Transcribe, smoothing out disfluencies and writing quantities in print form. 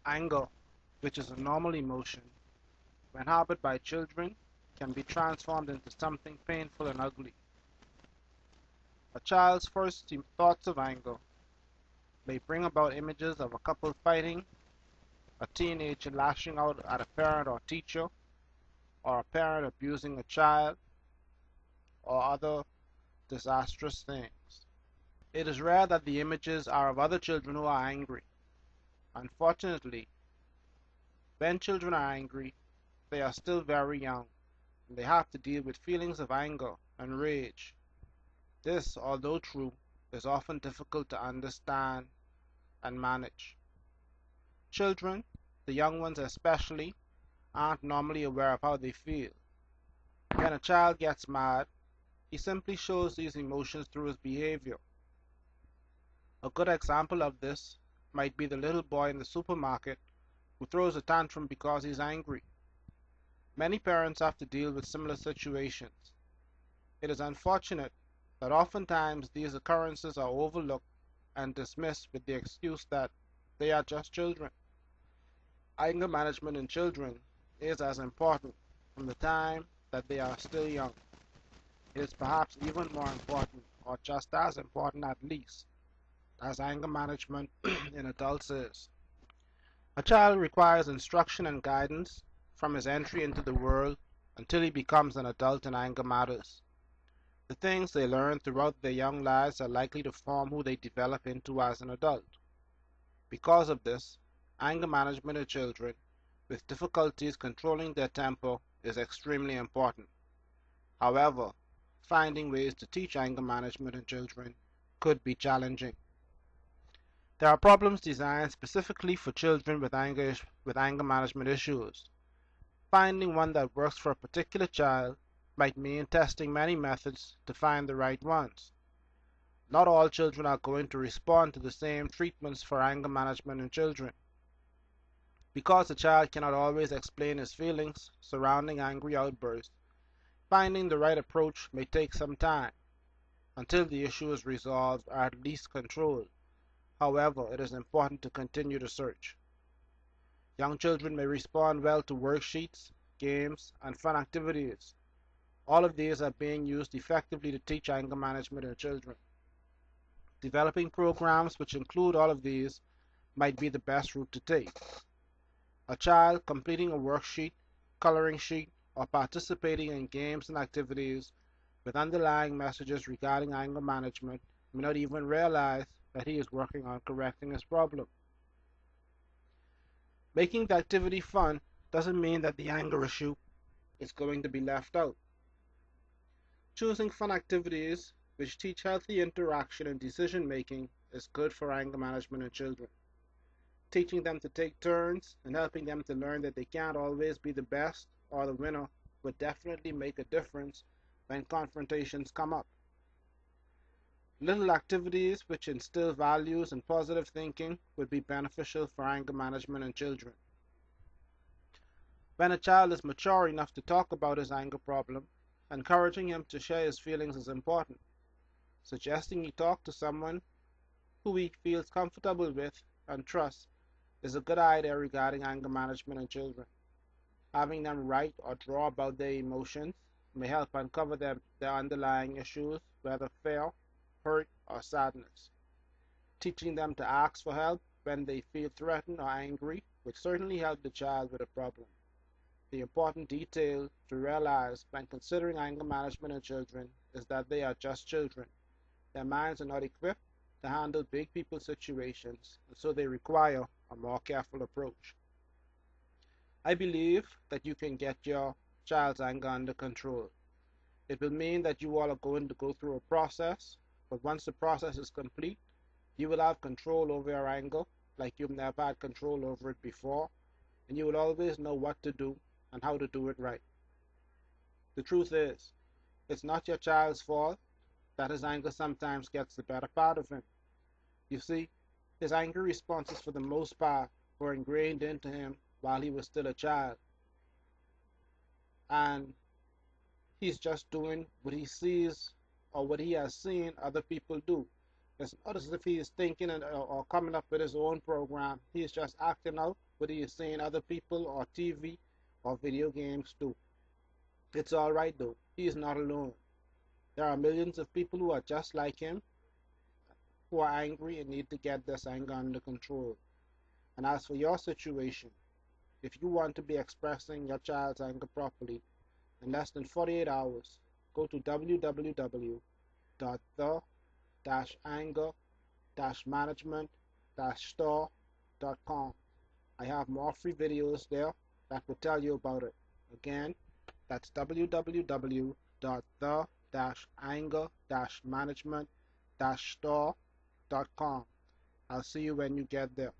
Anger, which is a normal emotion, when harbored by children, can be transformed into something painful and ugly. A child's first thoughts of anger may bring about images of a couple fighting, a teenager lashing out at a parent or teacher, or a parent abusing a child, or other disastrous things. It is rare that the images are of other children who are angry. Unfortunately, when children are angry, they are still very young, and they have to deal with feelings of anger and rage. This, although true, is often difficult to understand and manage. Children, the young ones especially, aren't normally aware of how they feel. When a child gets mad, he simply shows these emotions through his behavior. A good example of this might be the little boy in the supermarket who throws a tantrum because he's angry. Many parents have to deal with similar situations. It is unfortunate that oftentimes these occurrences are overlooked and dismissed with the excuse that they are just children. Anger management in children is as important from the time that they are still young. It is perhaps even more important, or just as important at least, as anger management in adults is. A child requires instruction and guidance from his entry into the world until he becomes an adult in anger matters. The things they learn throughout their young lives are likely to form who they develop into as an adult. Because of this, anger management in children with difficulties controlling their temper is extremely important. However, finding ways to teach anger management in children could be challenging. There are problems designed specifically for children with anger management issues. Finding one that works for a particular child might mean testing many methods to find the right ones. Not all children are going to respond to the same treatments for anger management in children. Because a child cannot always explain his feelings surrounding angry outbursts, finding the right approach may take some time until the issue is resolved or at least controlled. However, it is important to continue the search. Young children may respond well to worksheets, games, and fun activities. All of these are being used effectively to teach anger management in children. Developing programs which include all of these might be the best route to take. A child completing a worksheet, coloring sheet, or participating in games and activities with underlying messages regarding anger management may not even realize that he is working on correcting his problem. Making the activity fun doesn't mean that the anger issue is going to be left out. Choosing fun activities which teach healthy interaction and decision making is good for anger management in children. Teaching them to take turns and helping them to learn that they can't always be the best or the winner would definitely make a difference when confrontations come up. Little activities which instill values and positive thinking would be beneficial for anger management in children. When a child is mature enough to talk about his anger problem, encouraging him to share his feelings is important. Suggesting he talk to someone who he feels comfortable with and trusts is a good idea regarding anger management in children. Having them write or draw about their emotions may help uncover their underlying issues, whether fear, hurt, or sadness. Teaching them to ask for help when they feel threatened or angry would certainly help the child with a problem. The important detail to realize when considering anger management in children is that they are just children. Their minds are not equipped to handle big people situations, and so they require a more careful approach. I believe that you can get your child's anger under control. It will mean that you all are going to go through a process, but once the process is complete, you will have control over your anger like you've never had control over it before, and you will always know what to do and how to do it right. The truth is, it's not your child's fault that his anger sometimes gets the better part of him. You see, his angry responses for the most part were ingrained into him while he was still a child, and he's just doing what he sees or what he has seen other people do, It's not as if he is thinking or coming up with his own program. He is just acting out what he is seeing other people or TV or video games do. It's alright though. He is not alone. There are millions of people who are just like him, who are angry and need to get this anger under control. And as for your situation, if you want to be expressing your child's anger properly in less than 48 hours, go to www.the-anger-management-store.com. I have more free videos there that will tell you about it. Again, that's www.the-anger-management-store.com. I'll see you when you get there.